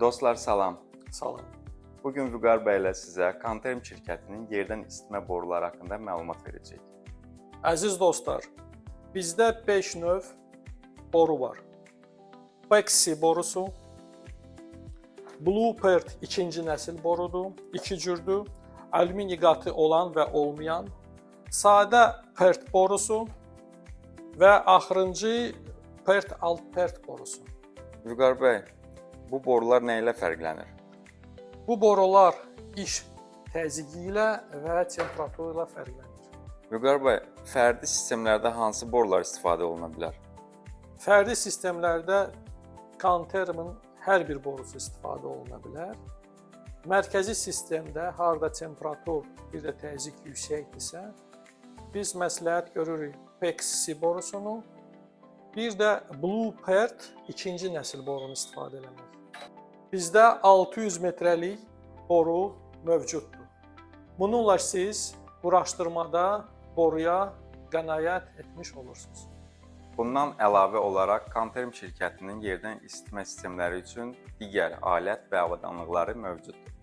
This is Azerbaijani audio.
Dostlar salam. Salam. Bugün Vüqar bəylə sizə Kanterm şirkətinin yerdən isitmə boruları haqqında məlumat verəcək. Əziz dostlar, bizdə 5 növ boru var. Pexi borusu, Bluepert ikinci nəsil borudur, 2 cürdür, alüminiy qatı olan və olmayan, sadə pert borusu və axırıncı pert alt pert borusu. Vüqar bəy, bu borular nə ilə fərqlənir? Bu borular iş təzyiqi ilə və temperaturu ilə fərqlənir. Vüqar bəy, fərdi sistemlərdə hansı borular istifadə oluna bilər? Fərdi sistemlərdə Kantermin hər bir borusu istifadə oluna bilər. Mərkəzi sistemdə harda temperatur, bir də təzyiq yüksəkdirsə, biz məsləhət görürük Pexi borusunu, bir də Bluepert ikinci nəsil borunu istifadə eləmək. Bizdə 600 metrəlik boru mövcuddur. Bununla siz quraşdırmada boruya qənaət etmiş olursunuz. Bundan əlavə olaraq Kanterm şirkətinin yerdən isitmə sistemləri üçün digər alət və avadanlıqları mövcuddur.